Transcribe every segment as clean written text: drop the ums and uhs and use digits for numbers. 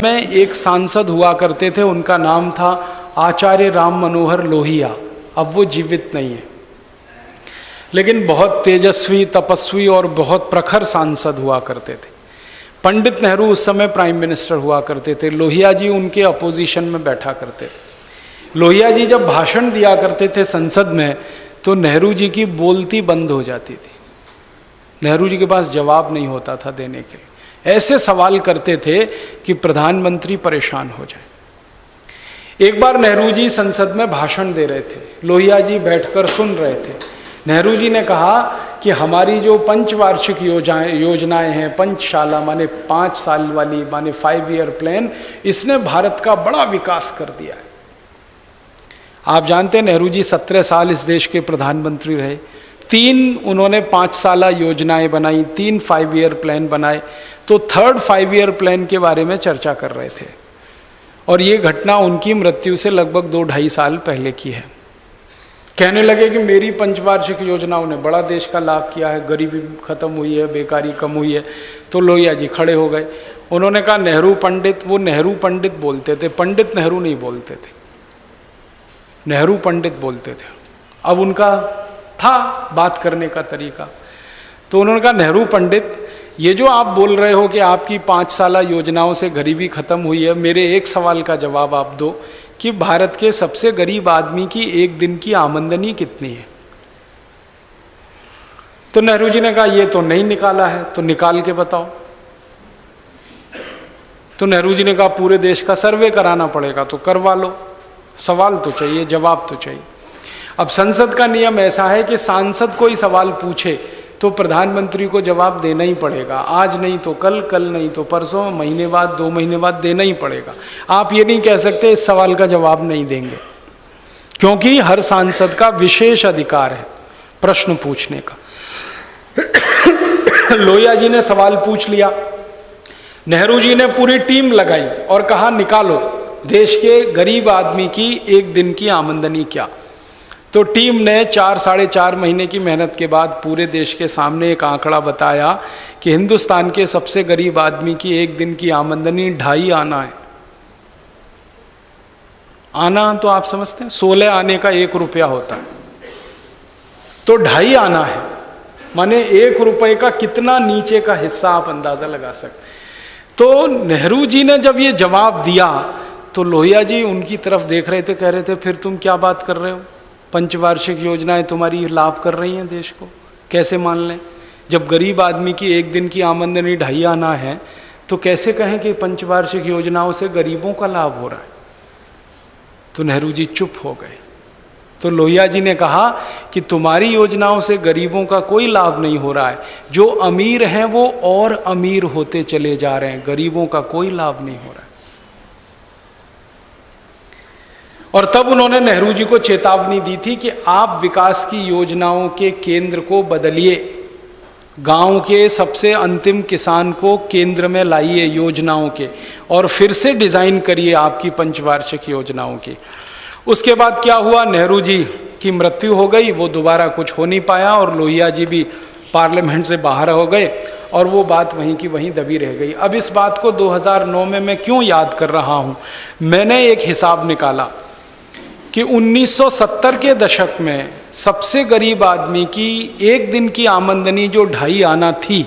में एक सांसद हुआ करते थे, उनका नाम था आचार्य राम मनोहर लोहिया। अब वो जीवित नहीं है, लेकिन बहुत तेजस्वी, तपस्वी और बहुत प्रखर सांसद हुआ करते थे। पंडित नेहरू उस समय प्राइम मिनिस्टर हुआ करते थे। लोहिया जी उनके अपोजिशन में बैठा करते थे। लोहिया जी जब भाषण दिया करते थे संसद में, तो नेहरू जी की बोलती बंद हो जाती थी। नेहरू जी के पास जवाब नहीं होता था देने के लिए। ऐसे सवाल करते थे कि प्रधानमंत्री परेशान हो जाए। एक बार नेहरू जी संसद में भाषण दे रहे थे, लोहिया जी बैठकर सुन रहे थे। नेहरू जी ने कहा कि हमारी जो पंचवार्षिक योजनाएं हैं, पंचशाला माने 5 साल वाली, माने 5 ईयर प्लान, इसने भारत का बड़ा विकास कर दिया है। आप जानते हैं नेहरू जी 17 साल इस देश के प्रधानमंत्री रहे। 3 उन्होंने 5 साला योजनाएं बनाई, 3 5 ईयर प्लान बनाए। तो 3rd 5 ईयर प्लान के बारे में चर्चा कर रहे थे, और ये घटना उनकी मृत्यु से लगभग 2-2.5 साल पहले की है। कहने लगे कि मेरी पंचवार्षिक योजनाओं ने बड़ा देश का लाभ किया है, गरीबी खत्म हुई है, बेकारी कम हुई है। तो लोहिया जी खड़े हो गए। उन्होंने कहा नेहरू पंडित, वो नेहरू पंडित बोलते थे, पंडित नेहरू नहीं बोलते थे, नेहरू पंडित बोलते थे। अब उनका था बात करने का तरीका। तो उन्होंने कहा नेहरू पंडित, ये जो आप बोल रहे हो कि आपकी 5 साला योजनाओं से गरीबी खत्म हुई है, मेरे एक सवाल का जवाब आप दो कि भारत के सबसे गरीब आदमी की एक दिन की आमदनी कितनी है? तो नेहरू जी ने कहा ये तो नहीं निकाला है, तो निकाल के बताओ। तो नेहरू जी ने कहा पूरे देश का सर्वे कराना पड़ेगा, तो करवा लो। सवाल तो चाहिए, जवाब तो चाहिए। अब संसद का नियम ऐसा है कि सांसद कोई सवाल पूछे तो प्रधानमंत्री को जवाब देना ही पड़ेगा। आज नहीं तो कल, कल नहीं तो परसों, महीने बाद, 2 महीने बाद देना ही पड़ेगा। आप ये नहीं कह सकते इस सवाल का जवाब नहीं देंगे, क्योंकि हर सांसद का विशेष अधिकार है प्रश्न पूछने का। लोहिया जी ने सवाल पूछ लिया। नेहरू जी ने पूरी टीम लगाई और कहा निकालो देश के गरीब आदमी की एक दिन की आमदनी क्या। तो टीम ने 4-4.5 महीने की मेहनत के बाद पूरे देश के सामने एक आंकड़ा बताया कि हिंदुस्तान के सबसे गरीब आदमी की एक दिन की आमदनी 2.5 आना है। आना तो आप समझते हैं, 16 आने का 1 रुपया होता है, तो 2.5 आना है, माने 1 रुपये का कितना नीचे का हिस्सा आप अंदाजा लगा सकते। तो नेहरू जी ने जब ये जवाब दिया तो लोहिया जी उनकी तरफ देख रहे थे, कह रहे थे फिर तुम क्या बात कर रहे हो, पंचवार्षिक योजनाएं तुम्हारी लाभ कर रही हैं देश को, कैसे मान लें? जब गरीब आदमी की एक दिन की आमदनी 2.5 आना है तो कैसे कहें कि पंचवार्षिक योजनाओं से गरीबों का लाभ हो रहा है? तो नेहरू जी चुप हो गए। तो लोहिया जी ने कहा कि तुम्हारी योजनाओं से गरीबों का कोई लाभ नहीं हो रहा है, जो अमीर हैं वो और अमीर होते चले जा रहे हैं, गरीबों का कोई लाभ नहीं हो रहा है। और तब उन्होंने नेहरू जी को चेतावनी दी थी कि आप विकास की योजनाओं के केंद्र को बदलिए, गांव के सबसे अंतिम किसान को केंद्र में लाइए योजनाओं के, और फिर से डिजाइन करिए आपकी पंचवार्षिक योजनाओं की। उसके बाद क्या हुआ, नेहरू जी की मृत्यु हो गई, वो दोबारा कुछ हो नहीं पाया, और लोहिया जी भी पार्लियामेंट से बाहर हो गए, और वो बात वहीं की वहीं दबी रह गई। अब इस बात को 2009 में मैं क्यों याद कर रहा हूँ, मैंने एक हिसाब निकाला कि 1970 के दशक में सबसे गरीब आदमी की एक दिन की आमदनी जो 2.5 आना थी,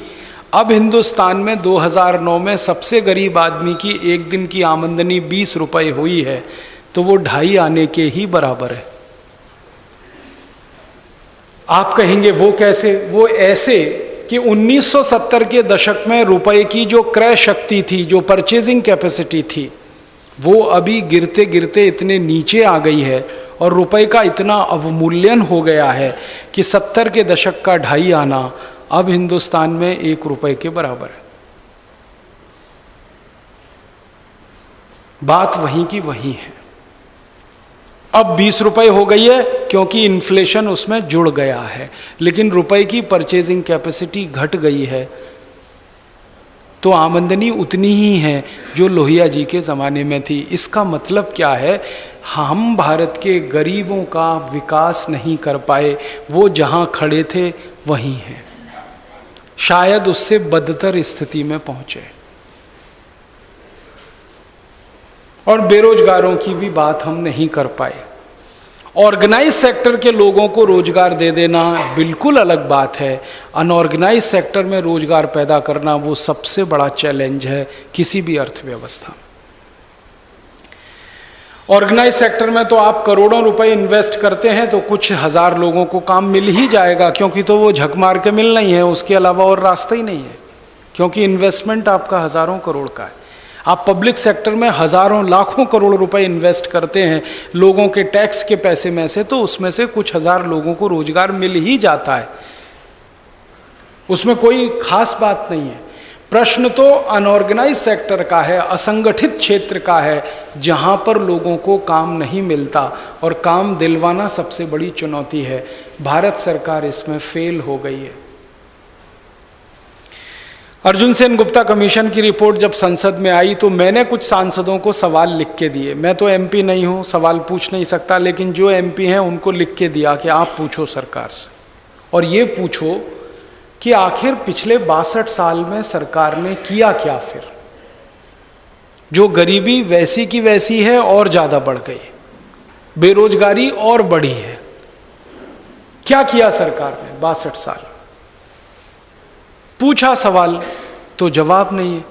अब हिंदुस्तान में 2009 में सबसे गरीब आदमी की एक दिन की आमदनी 20 रुपये हुई है, तो वो 2.5 आने के ही बराबर है। आप कहेंगे वो कैसे? वो ऐसे कि 1970 के दशक में रुपए की जो क्रय शक्ति थी, जो परचेजिंग कैपेसिटी थी, वो अभी गिरते गिरते इतने नीचे आ गई है, और रुपए का इतना अवमूल्यन हो गया है कि 70 के दशक का 2.5 आना अब हिंदुस्तान में 1 रुपये के बराबर है। बात वहीं की वहीं है। अब 20 रुपये हो गई है क्योंकि इन्फ्लेशन उसमें जुड़ गया है, लेकिन रुपए की परचेजिंग कैपेसिटी घट गई है, तो आमदनी उतनी ही है जो लोहिया जी के ज़माने में थी। इसका मतलब क्या है, हम भारत के गरीबों का विकास नहीं कर पाए, वो जहाँ खड़े थे वहीं हैं, शायद उससे बदतर स्थिति में पहुँचे। और बेरोजगारों की भी बात हम नहीं कर पाए। ऑर्गेनाइज सेक्टर के लोगों को रोजगार दे देना बिल्कुल अलग बात है, अनऑर्गेनाइज सेक्टर में रोजगार पैदा करना वो सबसे बड़ा चैलेंज है किसी भी अर्थव्यवस्था। ऑर्गेनाइज सेक्टर में तो आप करोड़ों रुपए इन्वेस्ट करते हैं तो कुछ हजार लोगों को काम मिल ही जाएगा, क्योंकि तो वो झक मार के मिलना ही है, उसके अलावा और रास्ता ही नहीं है, क्योंकि इन्वेस्टमेंट आपका हजारों करोड़ का है। आप पब्लिक सेक्टर में हजारों लाखों करोड़ रुपए इन्वेस्ट करते हैं लोगों के टैक्स के पैसे में से, तो उसमें से कुछ हजार लोगों को रोजगार मिल ही जाता है, उसमें कोई खास बात नहीं है। प्रश्न तो अनऑर्गेनाइज सेक्टर का है, असंगठित क्षेत्र का है, जहां पर लोगों को काम नहीं मिलता और काम दिलवाना सबसे बड़ी चुनौती है। भारत सरकार इसमें फेल हो गई है। अर्जुन सेन गुप्ता कमीशन की रिपोर्ट जब संसद में आई तो मैंने कुछ सांसदों को सवाल लिख के दिए। मैं तो एमपी नहीं हूँ, सवाल पूछ नहीं सकता, लेकिन जो एमपी हैं उनको लिख के दिया कि आप पूछो सरकार से, और ये पूछो कि आखिर पिछले 62 साल में सरकार ने किया क्या। फिर जो गरीबी वैसी की वैसी है और ज़्यादा बढ़ गई, बेरोजगारी और बढ़ी है, क्या किया सरकार ने 62 साल? पूछा सवाल तो जवाब नहीं है।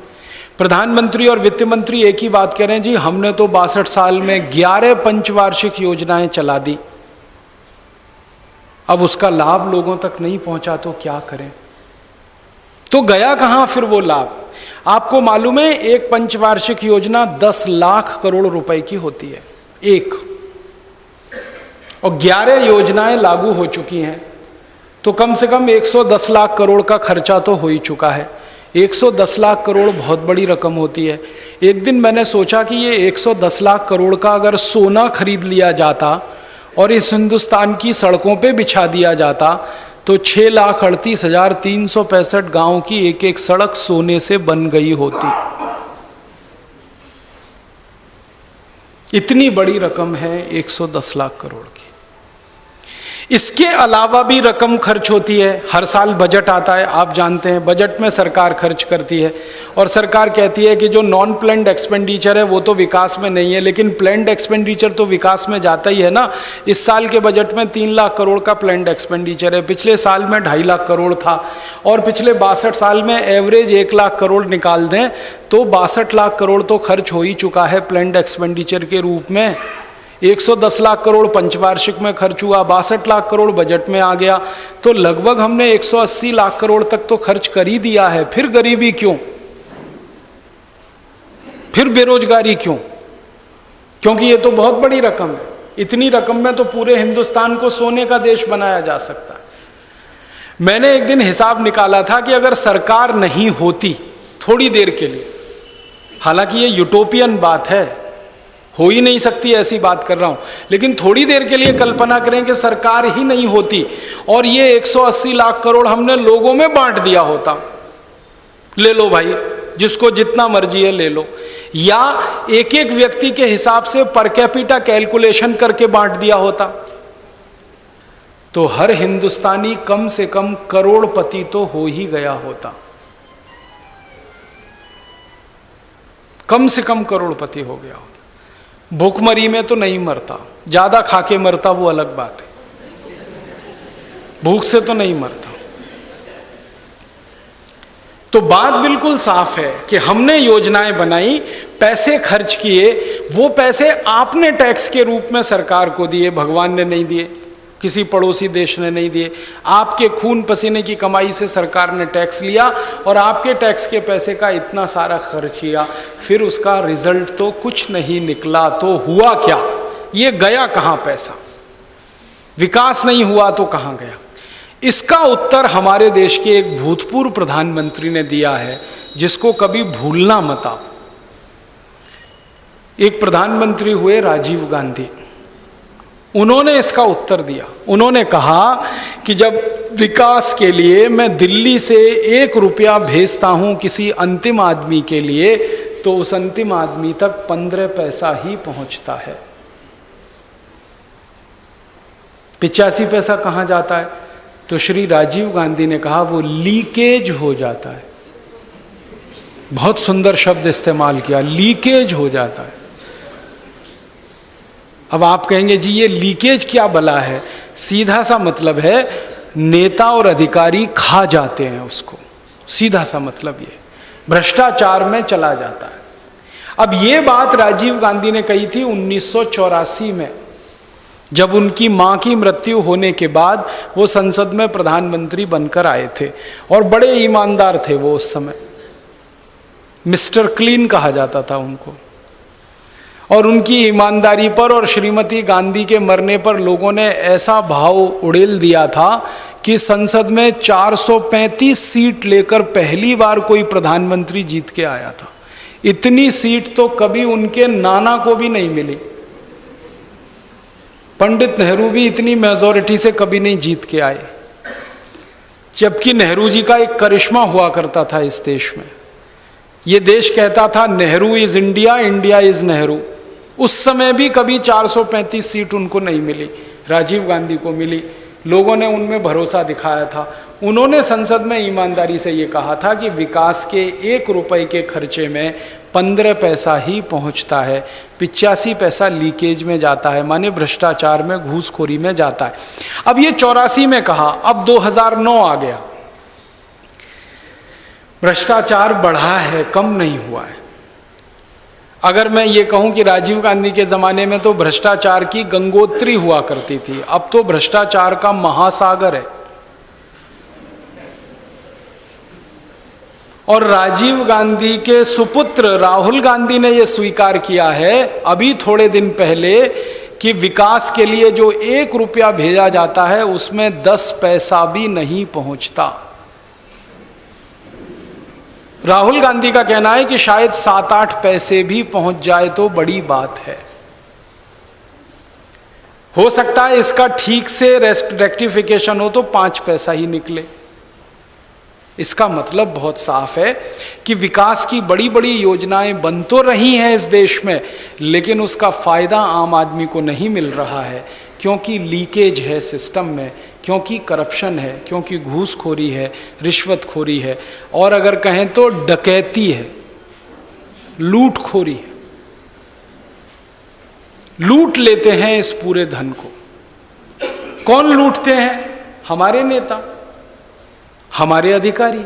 प्रधानमंत्री और वित्त मंत्री एक ही बात कह रहे हैं, जी हमने तो 62 साल में 11 पंचवार्षिक योजनाएं चला दी, अब उसका लाभ लोगों तक नहीं पहुंचा तो क्या करें। तो गया कहां फिर वो लाभ? आपको मालूम है एक पंचवार्षिक योजना 10 लाख करोड़ रुपए की होती है एक, और 11 योजनाएं लागू हो चुकी हैं, तो कम से कम 110 लाख करोड़ का खर्चा तो हो ही चुका है। 110 लाख करोड़ बहुत बड़ी रकम होती है। एक दिन मैंने सोचा कि ये 110 लाख करोड़ का अगर सोना खरीद लिया जाता और इस हिंदुस्तान की सड़कों पे बिछा दिया जाता तो 6,38,365 गांव की एक एक सड़क सोने से बन गई होती। इतनी बड़ी रकम है 110 लाख करोड़ की। इसके अलावा भी रकम खर्च होती है। हर साल बजट आता है, आप जानते हैं, बजट में सरकार खर्च करती है और सरकार कहती है कि जो नॉन प्लान्ड एक्सपेंडिचर है वो तो विकास में नहीं है, लेकिन प्लान्ड एक्सपेंडिचर तो विकास में जाता ही है ना। इस साल के बजट में 3 लाख करोड़ का प्लान्ड एक्सपेंडिचर है, पिछले साल में 2.5 लाख करोड़ था, और पिछले 62 साल में एवरेज 1 लाख करोड़ निकाल दें तो 62 लाख करोड़ तो खर्च हो ही चुका है प्लान्ड एक्सपेंडिचर के रूप में। 110 लाख करोड़ पंचवार्षिक में खर्च हुआ, 62 लाख करोड़ बजट में आ गया, तो लगभग हमने 180 लाख करोड़ तक तो खर्च कर ही दिया है। फिर गरीबी क्यों? फिर बेरोजगारी क्यों? क्योंकि ये तो बहुत बड़ी रकम है। इतनी रकम में तो पूरे हिंदुस्तान को सोने का देश बनाया जा सकता है। मैंने एक दिन हिसाब निकाला था कि अगर सरकार नहीं होती थोड़ी देर के लिए, हालांकि ये यूटोपियन बात है, हो ही नहीं सकती ऐसी बात कर रहा हूं, लेकिन थोड़ी देर के लिए कल्पना करें कि सरकार ही नहीं होती और ये 180 लाख करोड़ हमने लोगों में बांट दिया होता। ले लो भाई, जिसको जितना मर्जी है ले लो, या एक एक व्यक्ति के हिसाब से पर कैपिटा कैलकुलेशन करके बांट दिया होता, तो हर हिंदुस्तानी कम से कम करोड़पति तो हो ही गया होता। कम से कम करोड़पति हो गया होता। भूखमरी में तो नहीं मरता, ज्यादा खाके मरता वो अलग बात है, भूख से तो नहीं मरता। तो बात बिल्कुल साफ है कि हमने योजनाएं बनाई, पैसे खर्च किए, वो पैसे आपने टैक्स के रूप में सरकार को दिए, भगवान ने नहीं दिए, किसी पड़ोसी देश ने नहीं दिए। आपके खून पसीने की कमाई से सरकार ने टैक्स लिया और आपके टैक्स के पैसे का इतना सारा खर्च किया, फिर उसका रिजल्ट तो कुछ नहीं निकला। तो हुआ क्या? ये गया कहाँ पैसा? विकास नहीं हुआ तो कहाँ गया? इसका उत्तर हमारे देश के एक भूतपूर्व प्रधानमंत्री ने दिया है, जिसको कभी भूलना मत आप। एक प्रधानमंत्री हुए राजीव गांधी, उन्होंने इसका उत्तर दिया। उन्होंने कहा कि जब विकास के लिए मैं दिल्ली से 1 रुपया भेजता हूं किसी अंतिम आदमी के लिए, तो उस अंतिम आदमी तक 15 पैसा ही पहुंचता है। 85 पैसा कहां जाता है? तो श्री राजीव गांधी ने कहा वो लीकेज हो जाता है। बहुत सुंदर शब्द इस्तेमाल किया, लीकेज हो जाता है। अब आप कहेंगे जी ये लीकेज क्या बला है? सीधा सा मतलब है नेता और अधिकारी खा जाते हैं उसको, सीधा सा मतलब ये भ्रष्टाचार में चला जाता है। अब ये बात राजीव गांधी ने कही थी 1984 में, जब उनकी मां की मृत्यु होने के बाद वो संसद में प्रधानमंत्री बनकर आए थे और बड़े ईमानदार थे वो उस समय, मिस्टर क्लीन कहा जाता था उनको। और उनकी ईमानदारी पर और श्रीमती गांधी के मरने पर लोगों ने ऐसा भाव उड़ेल दिया था कि संसद में 435 सीट लेकर पहली बार कोई प्रधानमंत्री जीत के आया था। इतनी सीट तो कभी उनके नाना को भी नहीं मिली। पंडित नेहरू भी इतनी मेजॉरिटी से कभी नहीं जीत के आए, जबकि नेहरू जी का एक करिश्मा हुआ करता था इस देश में। ये देश कहता था Nehru is India, India is Nehru. उस समय भी कभी 435 सीट उनको नहीं मिली, राजीव गांधी को मिली। लोगों ने उनमें भरोसा दिखाया था। उन्होंने संसद में ईमानदारी से ये कहा था कि विकास के 1 रुपए के खर्चे में 15 पैसा ही पहुंचता है, 85 पैसा लीकेज में जाता है, माने भ्रष्टाचार में, घूसखोरी में जाता है। अब ये 84 में कहा, अब 2009 आ गया, भ्रष्टाचार बढ़ा है, कम नहीं हुआ है। अगर मैं ये कहूं कि राजीव गांधी के ज़माने में तो भ्रष्टाचार की गंगोत्री हुआ करती थी, अब तो भ्रष्टाचार का महासागर है। और राजीव गांधी के सुपुत्र राहुल गांधी ने यह स्वीकार किया है अभी थोड़े दिन पहले कि विकास के लिए जो 1 रुपया भेजा जाता है उसमें 10 पैसा भी नहीं पहुंचता। राहुल गांधी का कहना है कि शायद 7-8 पैसे भी पहुंच जाए तो बड़ी बात है। हो सकता है इसका ठीक से रेक्टिफिकेशन हो तो 5 पैसा ही निकले। इसका मतलब बहुत साफ है कि विकास की बड़ी बड़ी योजनाएं बन तो रही हैं इस देश में, लेकिन उसका फायदा आम आदमी को नहीं मिल रहा है, क्योंकि लीकेज है सिस्टम में, क्योंकि करप्शन है, क्योंकि घूसखोरी है, रिश्वतखोरी है, और अगर कहें तो डकैती है, लूटखोरी है। लूट लेते हैं इस पूरे धन को। कौन लूटते हैं? हमारे नेता, हमारे अधिकारी।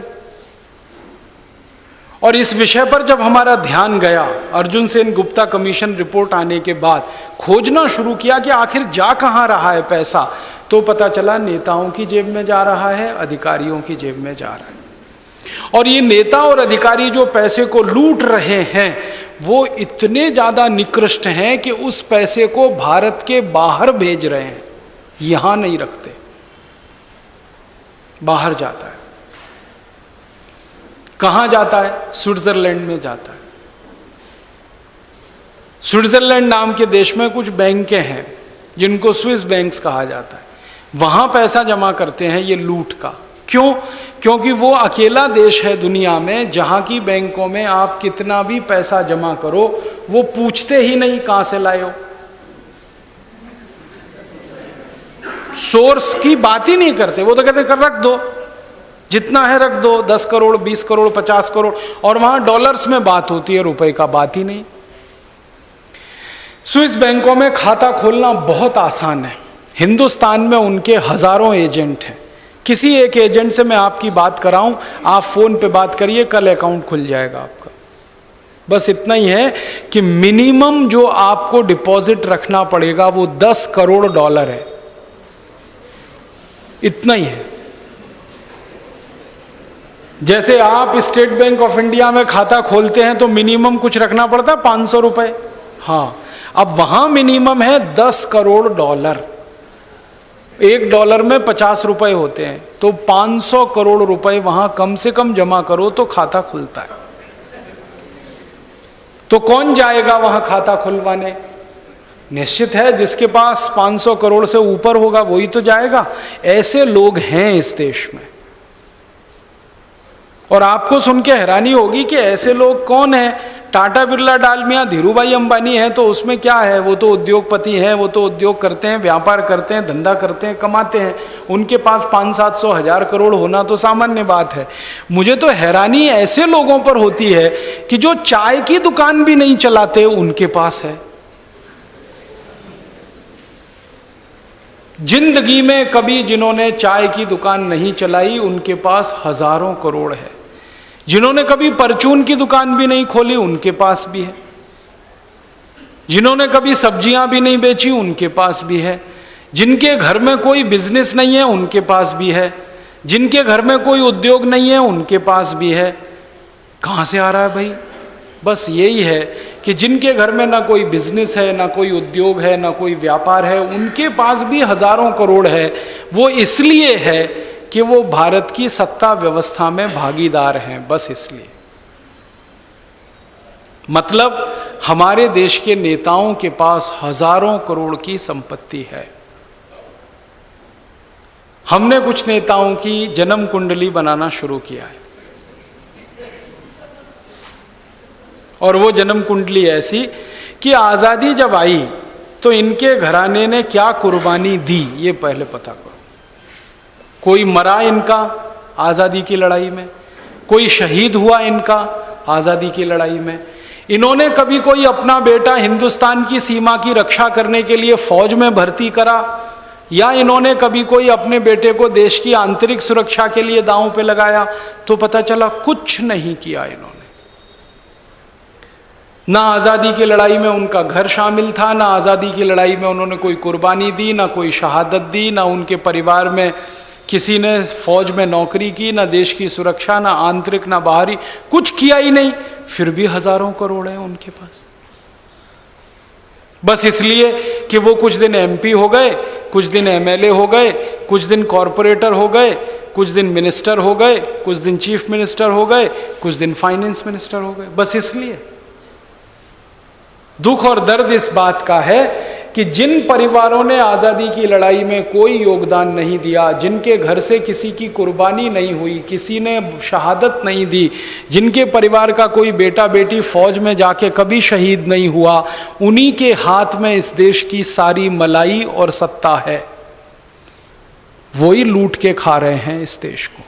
और इस विषय पर जब हमारा ध्यान गया, अर्जुन सेन गुप्ता कमीशन रिपोर्ट आने के बाद खोजना शुरू किया कि आखिर जा कहां रहा है पैसा, तो पता चला नेताओं की जेब में जा रहा है, अधिकारियों की जेब में जा रहा है। और ये नेता और अधिकारी जो पैसे को लूट रहे हैं वो इतने ज्यादा निकृष्ट हैं कि उस पैसे को भारत के बाहर भेज रहे हैं, यहां नहीं रखते, बाहर जाता है। कहां जाता है? स्विट्जरलैंड में जाता है। स्विट्जरलैंड नाम के देश में कुछ बैंकें हैं जिनको स्विस बैंक्स कहा जाता है, वहां पैसा जमा करते हैं ये लूट का। क्यों? क्योंकि वो अकेला देश है दुनिया में जहां की बैंकों में आप कितना भी पैसा जमा करो वो पूछते ही नहीं कहां से लाए हो, सोर्स की बात ही नहीं करते। वो तो कहते कर रख दो, जितना है रख दो, 10 करोड़ 20 करोड़ 50 करोड़, और वहां डॉलर्स में बात होती है, रुपए का बात ही नहीं। स्विस बैंकों में खाता खोलना बहुत आसान है। हिंदुस्तान में उनके हजारों एजेंट हैं। किसी एक एजेंट से मैं आपकी बात कराऊं, आप फोन पे बात करिए, कल अकाउंट खुल जाएगा आपका। बस इतना ही है कि मिनिमम जो आपको डिपॉजिट रखना पड़ेगा वो 10 करोड़ डॉलर है, इतना ही है। जैसे आप स्टेट बैंक ऑफ इंडिया में खाता खोलते हैं तो मिनिमम कुछ रखना पड़ता है 500 रुपए, हाँ, अब वहां मिनिमम है 10 करोड़ डॉलर। $1 में 50 रुपए होते हैं, तो 500 करोड़ रुपए वहां कम से कम जमा करो तो खाता खुलता है। तो कौन जाएगा वहां खाता खुलवाने? निश्चित है जिसके पास 500 करोड़ से ऊपर होगा वही तो जाएगा। ऐसे लोग हैं इस देश में। और आपको सुन के हैरानी होगी कि ऐसे लोग कौन हैं? टाटा बिरला डालमिया धीरूभाई अंबानी है तो उसमें क्या है, वो तो उद्योगपति हैं, वो तो उद्योग करते हैं, व्यापार करते हैं, धंधा करते हैं, कमाते हैं, उनके पास 500-700 हजार करोड़ होना तो सामान्य बात है। मुझे तो हैरानी ऐसे लोगों पर होती है कि जो चाय की दुकान भी नहीं चलाते उनके पास है। जिंदगी में कभी जिन्होंने चाय की दुकान नहीं चलाई उनके पास हजारों करोड़ है। जिन्होंने कभी परचून की दुकान भी नहीं खोली उनके पास भी है। जिन्होंने कभी सब्जियां भी नहीं बेची उनके पास भी है। जिनके घर में कोई बिजनेस नहीं है उनके पास भी है। जिनके घर में कोई उद्योग नहीं है उनके पास भी है। कहां से आ रहा है भाई? बस यही है कि जिनके घर में ना कोई बिजनेस है, ना कोई उद्योग है, ना कोई व्यापार है, उनके पास भी हजारों करोड़ है। वो इसलिए है कि वो भारत की सत्ता व्यवस्था में भागीदार हैं, बस इसलिए। मतलब हमारे देश के नेताओं के पास हजारों करोड़ की संपत्ति है। हमने कुछ नेताओं की जन्म कुंडली बनाना शुरू किया है, और वो जन्म कुंडली ऐसी कि आजादी जब आई तो इनके घराने ने क्या कुर्बानी दी ये पहले पता करो। कोई मरा इनका आजादी की लड़ाई में, कोई शहीद हुआ इनका आजादी की लड़ाई में। इन्होंने कभी कोई अपना बेटा हिंदुस्तान की सीमा की रक्षा करने के लिए फौज में भर्ती करा, या इन्होंने कभी कोई अपने बेटे को देश की आंतरिक सुरक्षा के लिए दांव पे लगाया? तो पता चला कुछ नहीं किया इन्होंने। ना आजादी की लड़ाई में उनका घर शामिल था, ना आजादी की लड़ाई में उन्होंने कोई कुर्बानी दी, ना कोई शहादत दी, ना उनके परिवार में किसी ने फौज में नौकरी की, ना देश की सुरक्षा, ना आंतरिक ना बाहरी, कुछ किया ही नहीं। फिर भी हजारों करोड़ है उनके पास, बस इसलिए कि वो कुछ दिन एमपी हो गए, कुछ दिन एमएलए हो गए, कुछ दिन कॉरपोरेटर हो गए, कुछ दिन मिनिस्टर हो गए, कुछ दिन चीफ मिनिस्टर हो गए, कुछ दिन फाइनेंस मिनिस्टर हो गए, बस इसलिए। दुख और दर्द इस बात का है कि जिन परिवारों ने आजादी की लड़ाई में कोई योगदान नहीं दिया, जिनके घर से किसी की कुर्बानी नहीं हुई, किसी ने शहादत नहीं दी, जिनके परिवार का कोई बेटा बेटी फौज में जाके कभी शहीद नहीं हुआ, उन्हीं के हाथ में इस देश की सारी मलाई और सत्ता है। वो ही लूट के खा रहे हैं इस देश को,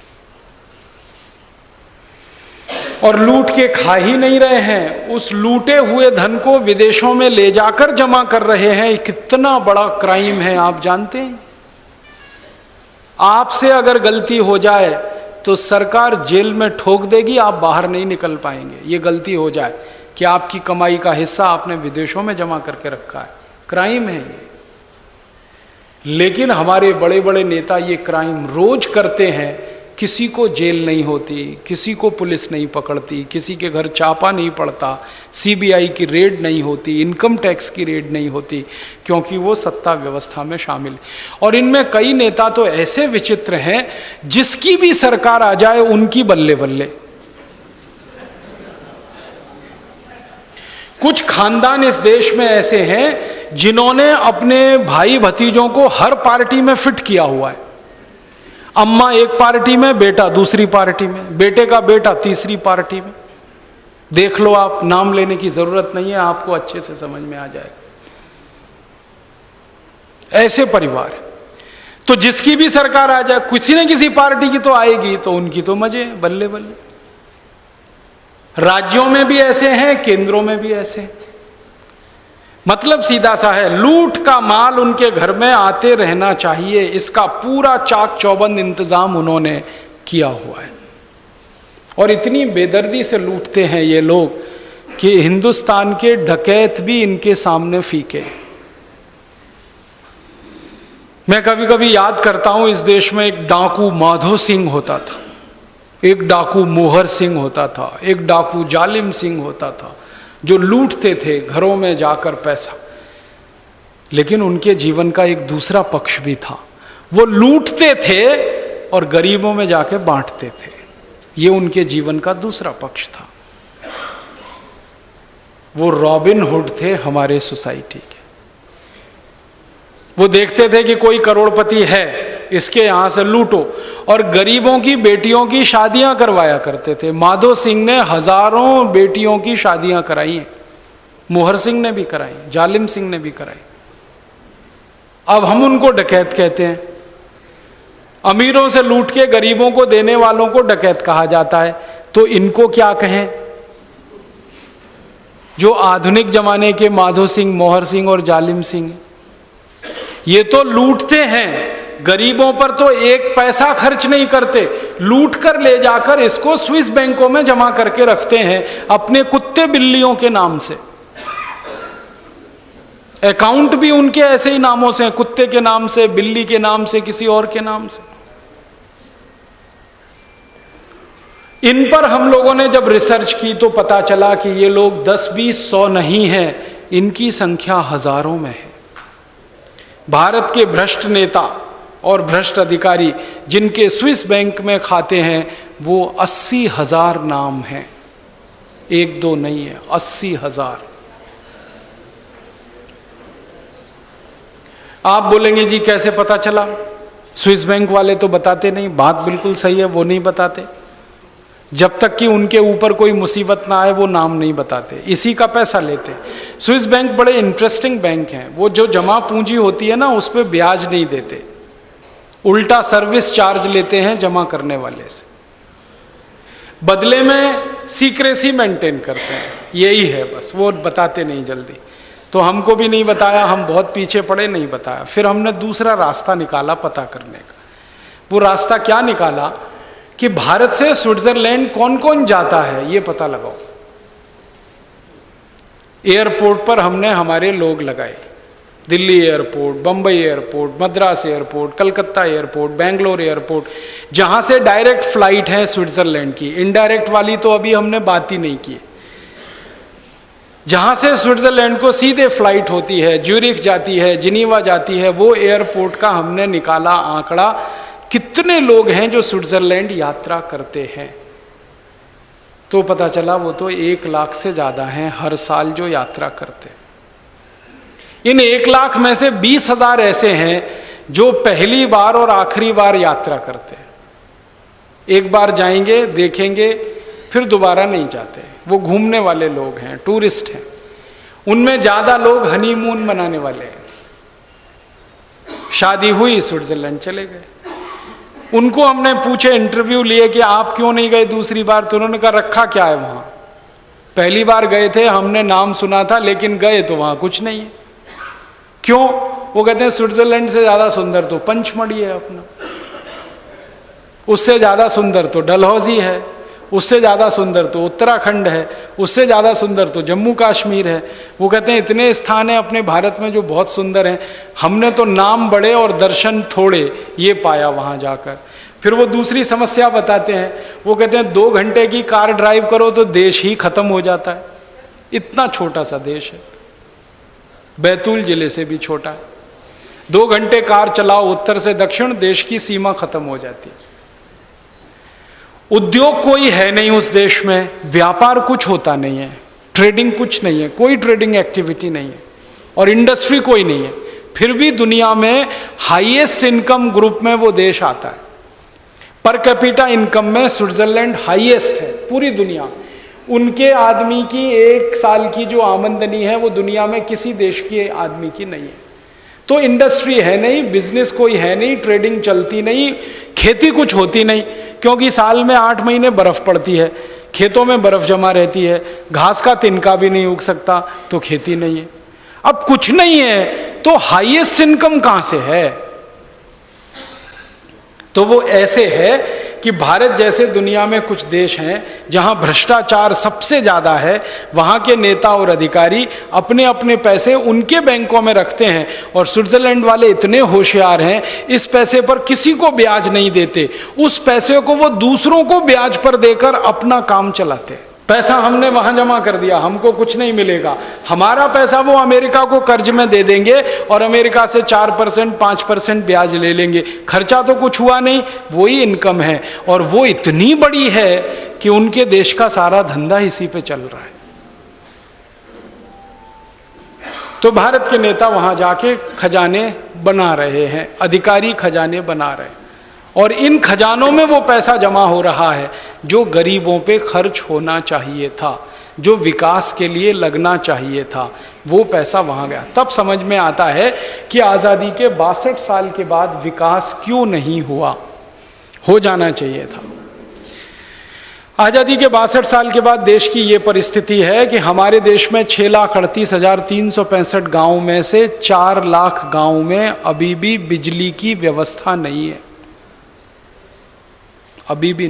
और लूट के खा ही नहीं रहे हैं, उस लूटे हुए धन को विदेशों में ले जाकर जमा कर रहे हैं। कितना बड़ा क्राइम है आप जानते हैं? आपसे अगर गलती हो जाए तो सरकार जेल में ठोक देगी, आप बाहर नहीं निकल पाएंगे। ये गलती हो जाए कि आपकी कमाई का हिस्सा आपने विदेशों में जमा करके रखा है, क्राइम है ये। लेकिन हमारे बड़े बड़े नेता ये क्राइम रोज करते हैं, किसी को जेल नहीं होती, किसी को पुलिस नहीं पकड़ती, किसी के घर छापा नहीं पड़ता, सीबीआई की रेड नहीं होती, इनकम टैक्स की रेड नहीं होती, क्योंकि वो सत्ता व्यवस्था में शामिल। और इनमें कई नेता तो ऐसे विचित्र हैं, जिसकी भी सरकार आ जाए उनकी बल्ले बल्ले। कुछ खानदान इस देश में ऐसे हैं जिन्होंने अपने भाई भतीजों को हर पार्टी में फिट किया हुआ है। अम्मा एक पार्टी में, बेटा दूसरी पार्टी में, बेटे का बेटा तीसरी पार्टी में। देख लो आप, नाम लेने की जरूरत नहीं है, आपको अच्छे से समझ में आ जाएगा। ऐसे परिवार तो जिसकी भी सरकार आ जाए, किसी न किसी पार्टी की तो आएगी, तो उनकी तो मजे बल्ले बल्ले। राज्यों में भी ऐसे हैं, केंद्रों में भी ऐसे हैं। मतलब सीधा सा है, लूट का माल उनके घर में आते रहना चाहिए, इसका पूरा चाक चौबंद इंतजाम उन्होंने किया हुआ है। और इतनी बेदर्दी से लूटते हैं ये लोग कि हिंदुस्तान के डकैत भी इनके सामने फीके। मैं कभी कभी याद करता हूं, इस देश में एक डाकू माधो सिंह होता था, एक डाकू मोहर सिंह होता था, एक डाकू जालिम सिंह होता था, जो लूटते थे घरों में जाकर पैसा। लेकिन उनके जीवन का एक दूसरा पक्ष भी था, वो लूटते थे और गरीबों में जाके बांटते थे। ये उनके जीवन का दूसरा पक्ष था। वो रॉबिन हुड थे हमारे सोसाइटी के। वो देखते थे कि कोई करोड़पति है, इसके यहां से लूटो, और गरीबों की बेटियों की शादियां करवाया करते थे। माधो सिंह ने हजारों बेटियों की शादियां कराई हैं, मोहर सिंह ने भी कराई, जालिम सिंह ने भी कराई। अब हम उनको डकैत कहते हैं। अमीरों से लूट के गरीबों को देने वालों को डकैत कहा जाता है, तो इनको क्या कहें? जो आधुनिक जमाने के माधो सिंह, मोहर सिंह और जालिम सिंह, ये तो लूटते हैं, गरीबों पर तो एक पैसा खर्च नहीं करते, लूट कर ले जाकर इसको स्विस बैंकों में जमा करके रखते हैं अपने कुत्ते बिल्लियों के नाम से। अकाउंट भी उनके ऐसे ही नामों से हैं, कुत्ते के नाम से, बिल्ली के नाम से, किसी और के नाम से। इन पर हम लोगों ने जब रिसर्च की तो पता चला कि ये लोग 10, 20, 100 नहीं हैं, इनकी संख्या हजारों में है। भारत के भ्रष्ट नेता और भ्रष्ट अधिकारी जिनके स्विस बैंक में खाते हैं वो 80,000 नाम हैं, 1-2 नहीं है, 80,000। आप बोलेंगे जी कैसे पता चला? स्विस बैंक वाले तो बताते नहीं। बात बिल्कुल सही है, वो नहीं बताते। जब तक कि उनके ऊपर कोई मुसीबत ना आए वो नाम नहीं बताते, इसी का पैसा लेते। स्विस बैंक बड़े इंटरेस्टिंग बैंक हैं, वो जो जमा पूंजी होती है ना उस पर ब्याज नहीं देते, उल्टा सर्विस चार्ज लेते हैं जमा करने वाले से, बदले में सीक्रेसी मेंटेन करते हैं। यही है बस, वो बताते नहीं जल्दी। तो हमको भी नहीं बताया, हम बहुत पीछे पड़े, नहीं बताया। फिर हमने दूसरा रास्ता निकाला पता करने का। वो रास्ता क्या निकाला कि भारत से स्विट्जरलैंड कौन कौन जाता है ये पता लगाओ। एयरपोर्ट पर हमने हमारे लोग लगाए, Delhi airport, Bombay airport, Madras airport, Calcutta airport, Bangalore airport, जहां से डायरेक्ट फ्लाइट है स्विट्जरलैंड की। इनडायरेक्ट वाली तो अभी हमने बात ही नहीं की। जहां से स्विट्जरलैंड को सीधे फ्लाइट होती है, ज्यूरिख जाती है, जिनीवा जाती है, वो एयरपोर्ट का हमने निकाला आंकड़ा, कितने लोग हैं जो स्विट्जरलैंड यात्रा करते हैं। तो पता चला वो तो 1 लाख से ज्यादा हैं हर साल जो यात्रा करते हैं। इन 1 लाख में से 20,000 ऐसे हैं जो पहली बार और आखिरी बार यात्रा करते हैं। एक बार जाएंगे, देखेंगे, फिर दोबारा नहीं जाते। वो घूमने वाले लोग हैं, टूरिस्ट हैं। उनमें ज्यादा लोग हनीमून मनाने वाले हैं। शादी हुई, स्विट्जरलैंड चले गए। उनको हमने पूछे, इंटरव्यू लिए कि आप क्यों नहीं गए दूसरी बार? तो उन्होंने कहा रखा क्या है वहां, पहली बार गए थे, हमने नाम सुना था, लेकिन गए तो वहां कुछ नहीं है। क्यों? वो कहते हैं स्विट्जरलैंड से ज्यादा सुंदर तो पंचमढ़ी है अपना, उससे ज्यादा सुंदर तो डलहौजी है, उससे ज़्यादा सुंदर तो उत्तराखंड है, उससे ज़्यादा सुंदर तो जम्मू कश्मीर है। वो कहते हैं इतने स्थान हैं अपने भारत में जो बहुत सुंदर हैं, हमने तो नाम बड़े और दर्शन थोड़े ये पाया वहाँ जाकर। फिर वो दूसरी समस्या बताते हैं, वो कहते हैं 2 घंटे की कार ड्राइव करो तो देश ही खत्म हो जाता है। इतना छोटा सा देश है, बैतूल जिले से भी छोटा है। 2 घंटे कार चलाओ उत्तर से दक्षिण, देश की सीमा खत्म हो जाती है। उद्योग कोई है नहीं उस देश में, व्यापार कुछ होता नहीं है, ट्रेडिंग कुछ नहीं है, कोई ट्रेडिंग एक्टिविटी नहीं है, और इंडस्ट्री कोई नहीं है। फिर भी दुनिया में हाईएस्ट इनकम ग्रुप में वो देश आता है। पर कैपिटा इनकम में स्विट्जरलैंड हाईएस्ट है पूरी दुनिया। उनके आदमी की 1 साल की जो आमदनी है वो दुनिया में किसी देश के आदमी की नहीं है। तो इंडस्ट्री है नहीं, बिजनेस कोई है नहीं, ट्रेडिंग चलती नहीं, खेती कुछ होती नहीं, क्योंकि साल में 8 महीने बर्फ पड़ती है, खेतों में बर्फ जमा रहती है, घास का तिनका भी नहीं उग सकता, तो खेती नहीं है। अब कुछ नहीं है तो हाईएस्ट इनकम कहां से है? तो वो ऐसे है कि भारत जैसे दुनिया में कुछ देश हैं जहां भ्रष्टाचार सबसे ज्यादा है, वहां के नेता और अधिकारी अपने अपने पैसे उनके बैंकों में रखते हैं, और स्विट्जरलैंड वाले इतने होशियार हैं, इस पैसे पर किसी को ब्याज नहीं देते, उस पैसे को वो दूसरों को ब्याज पर देकर अपना काम चलाते हैं। पैसा हमने वहां जमा कर दिया, हमको कुछ नहीं मिलेगा, हमारा पैसा वो अमेरिका को कर्ज में दे देंगे और अमेरिका से 4%, 5% ब्याज ले लेंगे। खर्चा तो कुछ हुआ नहीं, वही इनकम है, और वो इतनी बड़ी है कि उनके देश का सारा धंधा इसी पे चल रहा है। तो भारत के नेता वहां जाके खजाने बना रहे हैं, अधिकारी खजाने बना रहे हैं, और इन खजानों में वो पैसा जमा हो रहा है जो गरीबों पे खर्च होना चाहिए था, जो विकास के लिए लगना चाहिए था, वो पैसा वहाँ गया। तब समझ में आता है कि आज़ादी के 62 साल के बाद विकास क्यों नहीं हुआ, हो जाना चाहिए था। आज़ादी के 62 साल के बाद देश की ये परिस्थिति है कि हमारे देश में 6,38,365 गाँव में से 4 लाख गाँव में अभी भी बिजली की व्यवस्था नहीं है, अभी भी।